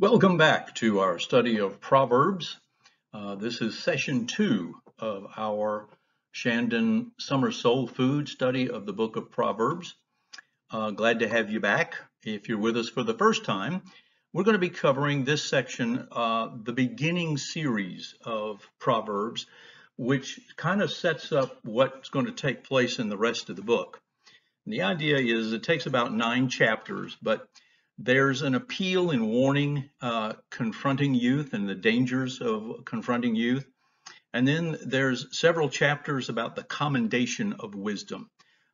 Welcome back to our study of Proverbs. This is session 2 of our Shandon Summer Soul Food study of the book of Proverbs. Glad to have you back. If you're with us for the first time, we're going to be covering this section, the beginning series of Proverbs, which kind of sets up what's going to take place in the rest of the book. And the idea is it takes about 9 chapters, but there's an appeal and warning confronting youth and the dangers of confronting youth. And then there's several chapters about the commendation of wisdom,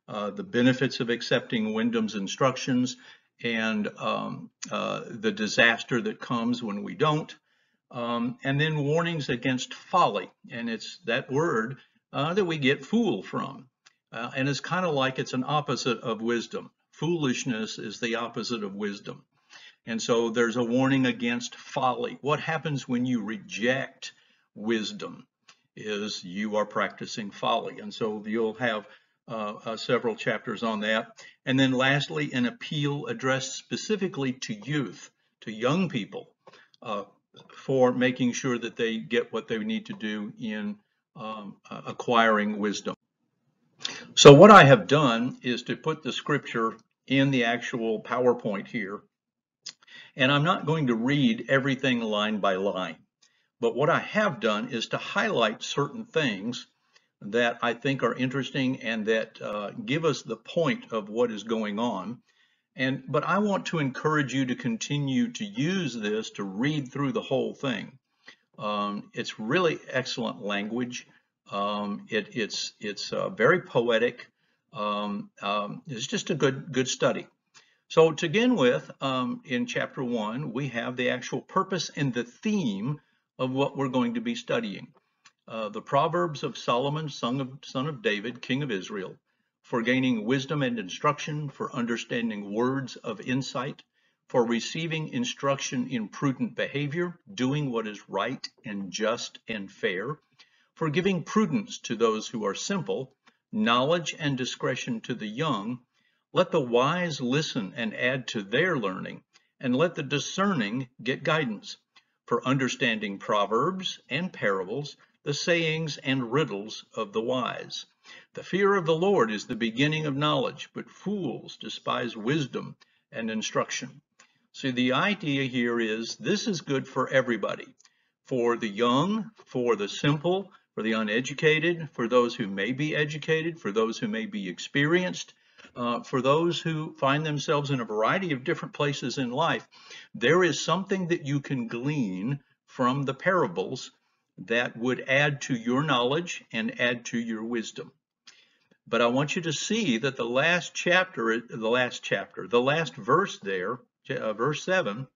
the benefits of accepting wisdom's instructions, and the disaster that comes when we don't. And then warnings against folly. And it's that word that we get fool from. And it's kind of like it's an opposite of wisdom. Foolishness is the opposite of wisdom. And so there's a warning against folly. What happens when you reject wisdom is you are practicing folly. And so you'll have several chapters on that. And then lastly, an appeal addressed specifically to youth, to young people, for making sure that they get what they need to do in acquiring wisdom. So what I have done is to put the scripture in the actual PowerPoint here. And I'm not going to read everything line by line. But what I have done is to highlight certain things that I think are interesting and that give us the point of what is going on. But I want to encourage you to continue to use this to read through the whole thing. It's really excellent language. It's very poetic. It's just a good study. So to begin with, in chapter 1, we have the actual purpose and the theme of what we're going to be studying. The Proverbs of Solomon, son of David, king of Israel, for gaining wisdom and instruction, for understanding words of insight, for receiving instruction in prudent behavior, doing what is right and just and fair, for giving prudence to those who are simple, knowledge and discretion to the young. Let the wise listen and add to their learning, and let the discerning get guidance, for understanding proverbs and parables, the sayings and riddles of the wise. The fear of the Lord is the beginning of knowledge, but fools despise wisdom and instruction. So the idea here is this is good for everybody, for the young, for the simple, for the uneducated, for those who may be educated, for those who may be experienced, for those who find themselves in a variety of different places in life. There is something that you can glean from the parables that would add to your knowledge and add to your wisdom. But I want you to see that the last verse there, verse 7,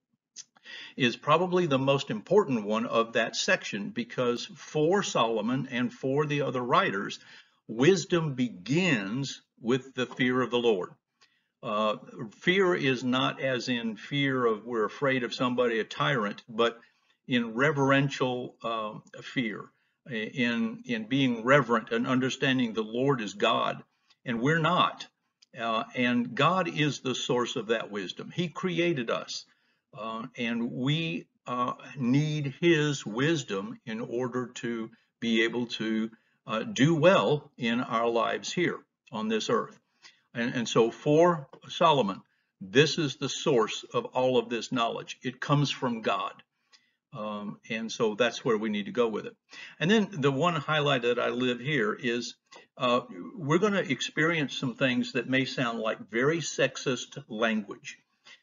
is probably the most important one of that section, because for Solomon and for the other writers, wisdom begins with the fear of the Lord. Fear is not as in fear of we're afraid of somebody, a tyrant, but in reverential fear, in being reverent and understanding the Lord is God, and we're not. And God is the source of that wisdom. He created us, and we need His wisdom in order to be able to do well in our lives here on this earth. And so for Solomon, this is the source of all of this knowledge. It comes from God. And so that's where we need to go with it. And then the one highlight that I live here is we're going to experience some things that may sound like very sexist language.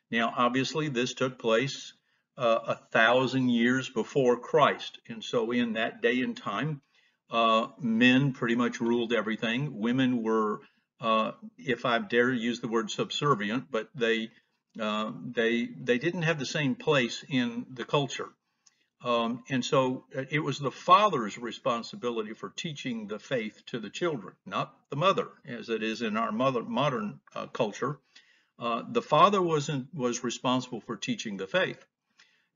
Now, obviously, this took place 1,000 years before Christ. And so in that day and time, men pretty much ruled everything. Women were, if I dare use the word subservient, but they didn't have the same place in the culture. And so it was the father's responsibility for teaching the faith to the children, not the mother, as it is in our modern culture. The father was responsible for teaching the faith.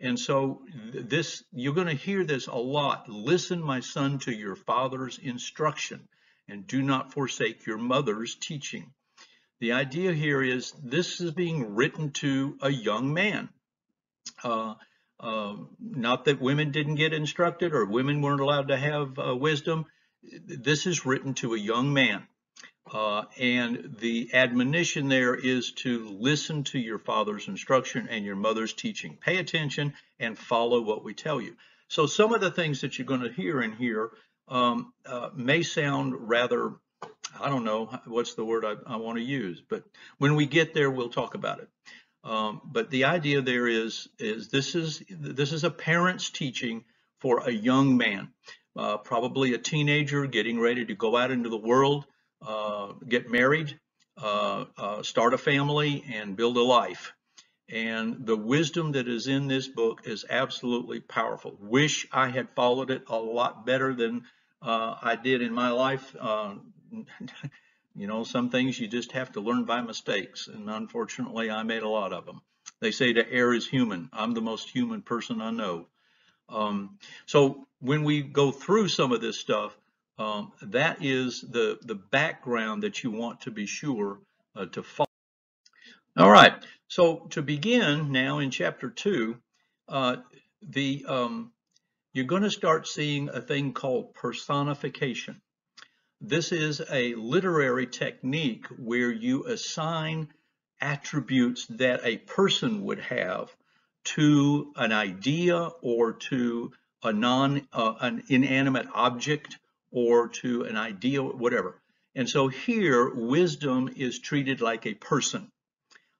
And so this, you're going to hear this a lot. Listen, my son, to your father's instruction, and do not forsake your mother's teaching. The idea here is this is being written to a young man. Not that women didn't get instructed or women weren't allowed to have wisdom. This is written to a young man. And the admonition there is to listen to your father's instruction and your mother's teaching. Pay attention and follow what we tell you. So some of the things that you're going to hear in here may sound rather, I don't know what's the word I want to use, but when we get there, we'll talk about it. But the idea there is this is a parent's teaching for a young man, probably a teenager getting ready to go out into the world, get married, start a family, and build a life. And the wisdom that is in this book is absolutely powerful. Wish I had followed it a lot better than I did in my life. You know, some things you just have to learn by mistakes, and unfortunately, I made a lot of them. They say to err is human. I'm the most human person I know. So when we go through some of this stuff, that is the background that you want to be sure to follow. All right, so to begin now in chapter 2, you're going to start seeing a thing called personification. This is a literary technique where you assign attributes that a person would have to an idea or to an inanimate object or to an idea, whatever. And so here, wisdom is treated like a person.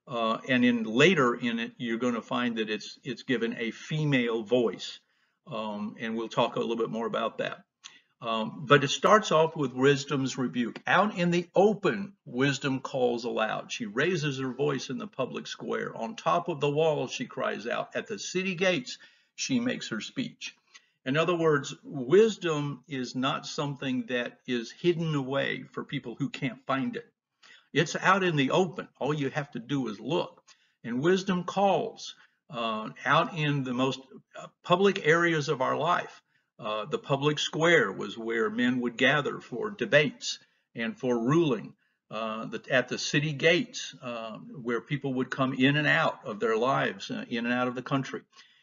And later in it, you're going to find that it's given a female voice. And we'll talk a little bit more about that. But it starts off with wisdom's rebuke. Out in the open, wisdom calls aloud. She raises her voice in the public square. On top of the wall, she cries out. At the city gates, she makes her speech. In other words, wisdom is not something that is hidden away for people who can't find it. It's out in the open. All you have to do is look. And wisdom calls out in the most public areas of our life. The public square was where men would gather for debates and for ruling. At the city gates, where people would come in and out of their lives, in and out of the country.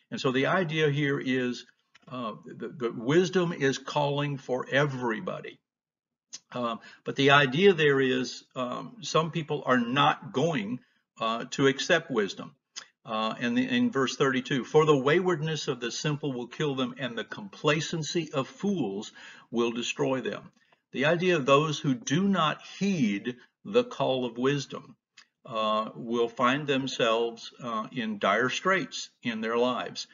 And so the idea here is the wisdom is calling for everybody. But the idea there is some people are not going to accept wisdom. And in verse 32, for the waywardness of the simple will kill them, and the complacency of fools will destroy them. The idea of those who do not heed the call of wisdom will find themselves in dire straits in their lives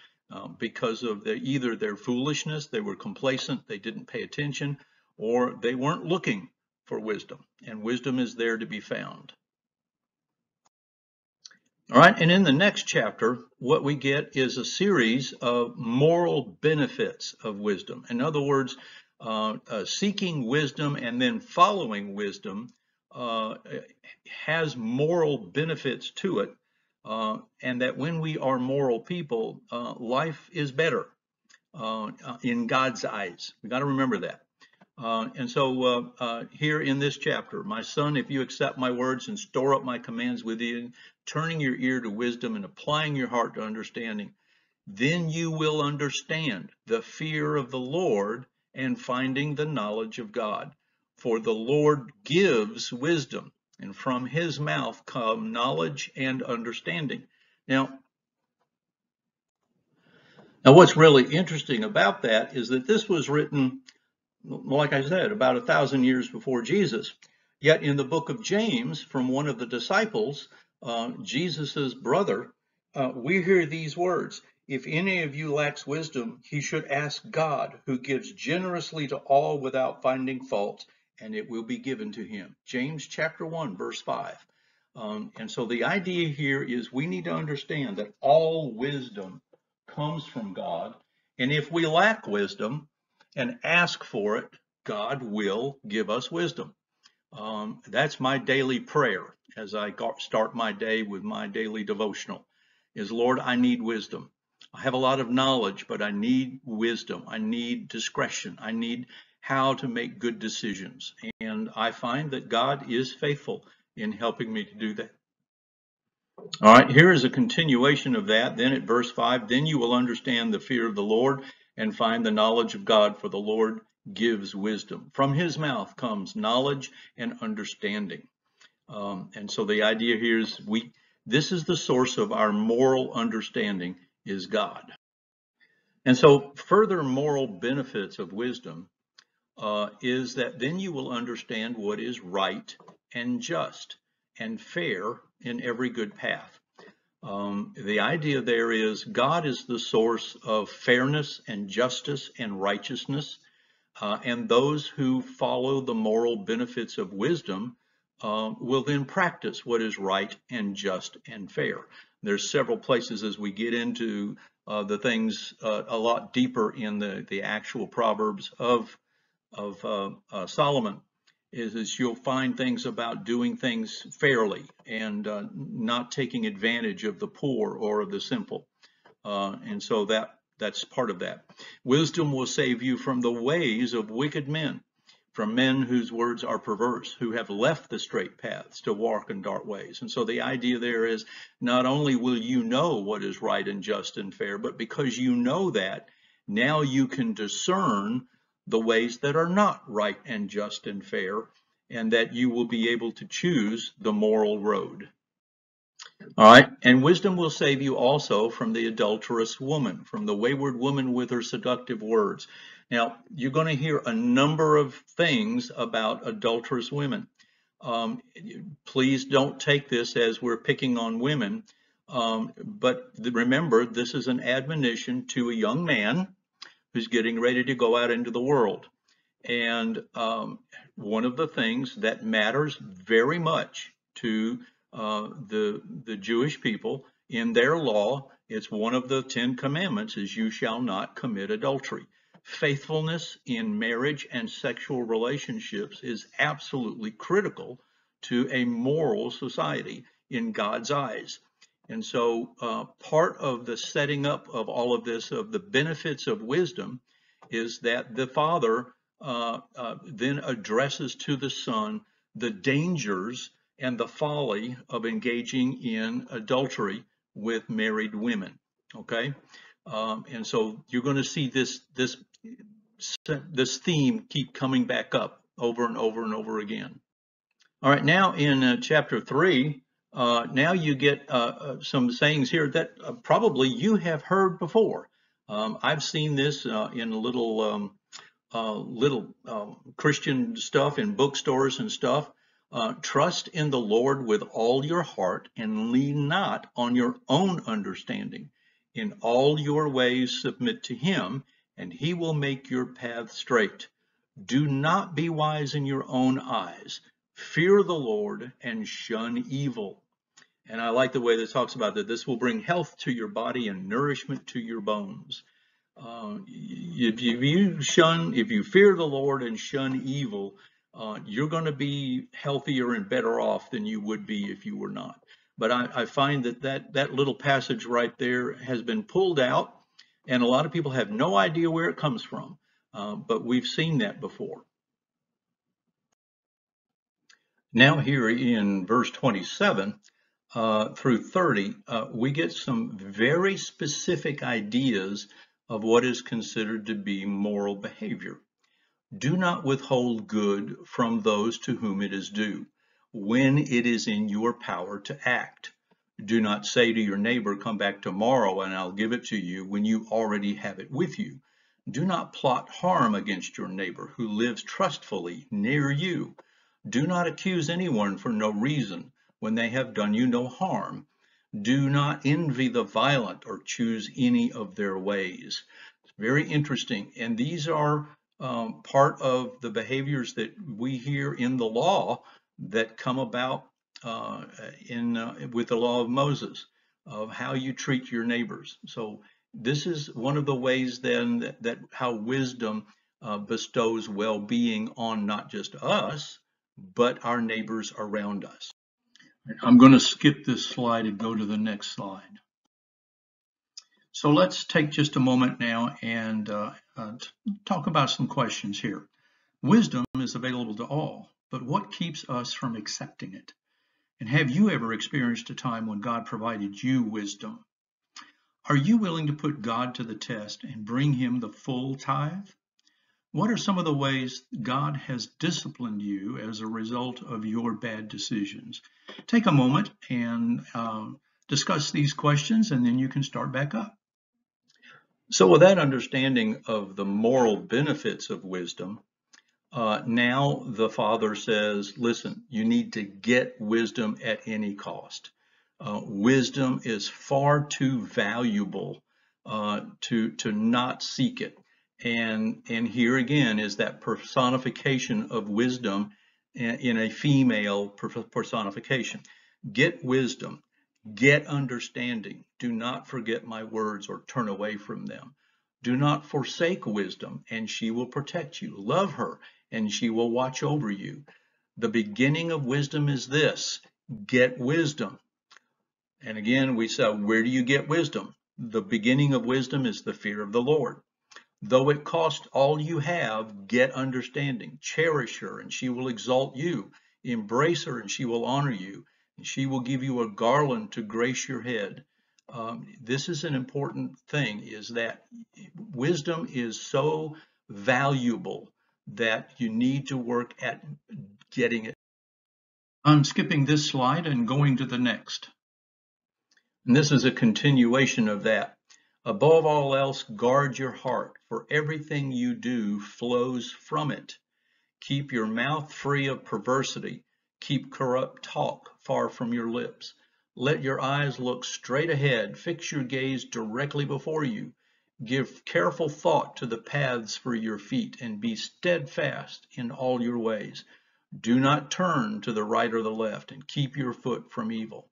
because of either their foolishness, they were complacent, they didn't pay attention, or they weren't looking for wisdom, and wisdom is there to be found. All right, and in the next chapter, what we get is a series of moral benefits of wisdom. In other words, seeking wisdom and then following wisdom has moral benefits to it, and that when we are moral people, life is better in God's eyes. We got to remember that. And so here in this chapter, my son, if you accept my words and store up my commands within, turning your ear to wisdom and applying your heart to understanding, then you will understand the fear of the Lord and finding the knowledge of God. For the Lord gives wisdom, and from his mouth come knowledge and understanding. Now, what's really interesting about that is that this was written, like I said, about 1,000 years before Jesus. Yet in the book of James, from one of the disciples, Jesus's brother, we hear these words: if any of you lacks wisdom, he should ask God, who gives generously to all without finding fault, and it will be given to him. James chapter 1, verse 5. And so the idea here is we need to understand that all wisdom comes from God. And if we lack wisdom and ask for it, God will give us wisdom. That's my daily prayer as I start my day with my daily devotional is, Lord, I need wisdom. I have a lot of knowledge, but I need wisdom. I need discretion. I need how to make good decisions. And I find that God is faithful in helping me to do that. All right, here is a continuation of that. Then at verse 5, then you will understand the fear of the Lord and find the knowledge of God, for the Lord gives wisdom. From his mouth comes knowledge and understanding. And so the idea here is this is the source of our moral understanding is God. And so further moral benefits of wisdom is that then you will understand what is right and just and fair in every good path. The idea there is God is the source of fairness and justice and righteousness, and those who follow the moral benefits of wisdom will then practice what is right and just and fair. There's several places as we get into the things a lot deeper in the actual Proverbs of Solomon is you'll find things about doing things fairly and not taking advantage of the poor or of the simple. And so that's part of that. Wisdom will save you from the ways of wicked men, from men whose words are perverse, who have left the straight paths to walk in dark ways. And so the idea there is not only will you know what is right and just and fair, but because you know that, now you can discern the ways that are not right and just and fair, and that you will be able to choose the moral road. All right, and wisdom will save you also from the adulterous woman, from the wayward woman with her seductive words. Now, you're going to hear a number of things about adulterous women. Um, Please don't take this as we're picking on women, but remember, this is an admonition to a young man who's getting ready to go out into the world. And one of the things that matters very much to the Jewish people in their law, it's one of the 10 commandments, is you shall not commit adultery. Faithfulness in marriage and sexual relationships is absolutely critical to a moral society in God's eyes. And so part of the setting up of all of this, of the benefits of wisdom, is that the father then addresses to the son the dangers and the folly of engaging in adultery with married women. Okay, and so you're going to see this theme keep coming back up over and over and over again. All right, now in chapter 3, now you get some sayings here that probably you have heard before. I've seen this in little Christian stuff in bookstores and stuff. Trust in the Lord with all your heart and lean not on your own understanding. In all your ways submit to him, and he will make your path straight. Do not be wise in your own eyes. Fear the Lord and shun evil. And I like the way this talks about that. This will bring health to your body and nourishment to your bones. If you fear the Lord and shun evil, you're going to be healthier and better off than you would be if you were not. But I find that little passage right there has been pulled out, and a lot of people have no idea where it comes from. But we've seen that before. Now here in verse 27 through 30, we get some very specific ideas of what is considered to be moral behavior. Do not withhold good from those to whom it is due, when it is in your power to act. Do not say to your neighbor, come back tomorrow and I'll give it to you, when you already have it with you. Do not plot harm against your neighbor who lives trustfully near you. Do not accuse anyone for no reason when they have done you no harm. Do not envy the violent or choose any of their ways. It's very interesting. And these are part of the behaviors that we hear in the law that come about with the law of Moses, of how you treat your neighbors. So this is one of the ways then that how wisdom bestows well-being on not just us, but our neighbors around us. I'm going to skip this slide and go to the next slide. So let's take just a moment now and talk about some questions here. Wisdom is available to all, but what keeps us from accepting it? And have you ever experienced a time when God provided you wisdom? Are you willing to put God to the test and bring him the full tithe? What are some of the ways God has disciplined you as a result of your bad decisions? Take a moment and discuss these questions, and then you can start back up. So with that understanding of the moral benefits of wisdom, now the Father says, listen, you need to get wisdom at any cost. Wisdom is far too valuable to not seek it. And here again is that personification of wisdom in a female personification. Get wisdom, get understanding. Do not forget my words or turn away from them. Do not forsake wisdom, and she will protect you. Love her, and she will watch over you. The beginning of wisdom is this: get wisdom. And again, we said, where do you get wisdom? The beginning of wisdom is the fear of the Lord. Though it cost all you have, get understanding. Cherish her, and she will exalt you. Embrace her, and she will honor you. And she will give you a garland to grace your head. This is an important thing, is that wisdom is so valuable that you need to work at getting it. I'm skipping this slide and going to the next. And this is a continuation of that. Above all else, guard your heart, for everything you do flows from it. Keep your mouth free of perversity. Keep corrupt talk far from your lips. Let your eyes look straight ahead. Fix your gaze directly before you. Give careful thought to the paths for your feet, and be steadfast in all your ways. Do not turn to the right or the left, and keep your foot from evil.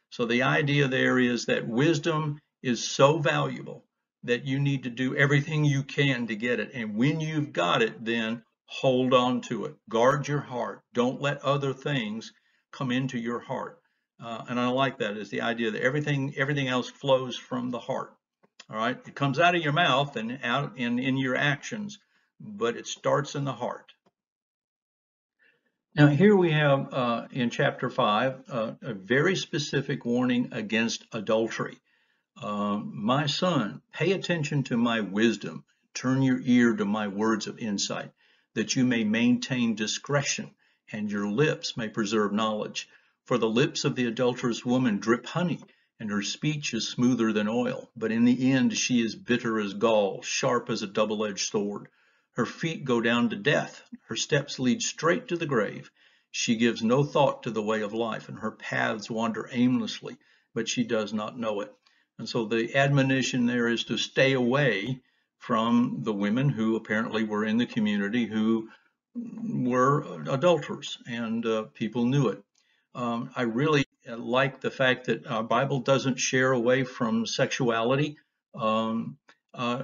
So the idea there is that wisdom is so valuable that you need to do everything you can to get it. And when you've got it, then hold on to it. Guard your heart. Don't let other things come into your heart. And I like that, is the idea that everything else flows from the heart. All right, it comes out of your mouth and out in your actions, but it starts in the heart. Now, here we have in chapter 5 a very specific warning against adultery. My son, pay attention to my wisdom. Turn your ear to my words of insight, that you may maintain discretion and your lips may preserve knowledge. For the lips of the adulterous woman drip honey, and her speech is smoother than oil. But in the end she is bitter as gall, sharp as a double-edged sword. Her feet go down to death. Her steps lead straight to the grave. She gives no thought to the way of life, and her paths wander aimlessly, but she does not know it. And so the admonition there is to stay away from the women who apparently were in the community who were adulterers, and people knew it. I really like the fact that our Bible doesn't share away from sexuality. Um, uh,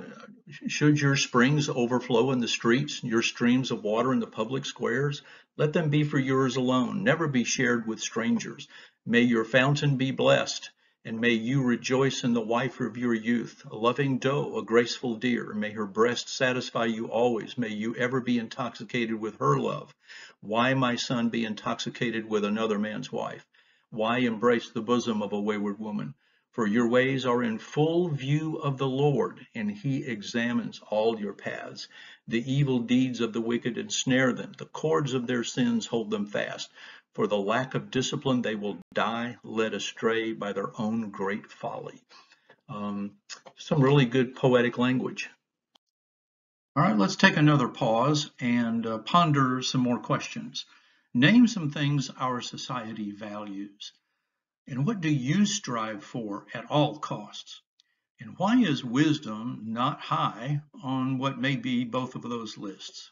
should your springs overflow in the streets, your streams of water in the public squares, let them be for yours alone, never be shared with strangers. May your fountain be blessed, and may you rejoice in the wife of your youth, a loving doe, a graceful deer. May her breast satisfy you always. May you ever be intoxicated with her love. Why, my son, be intoxicated with another man's wife? Why embrace the bosom of a wayward woman? For your ways are in full view of the Lord, and he examines all your paths. The evil deeds of the wicked ensnare them. The cords of their sins hold them fast. For the lack of discipline, they will die led astray by their own great folly. Some really good poetic language. All right, let's take another pause and ponder some more questions. Name some things our society values. And what do you strive for at all costs? And why is wisdom not high on what may be both of those lists?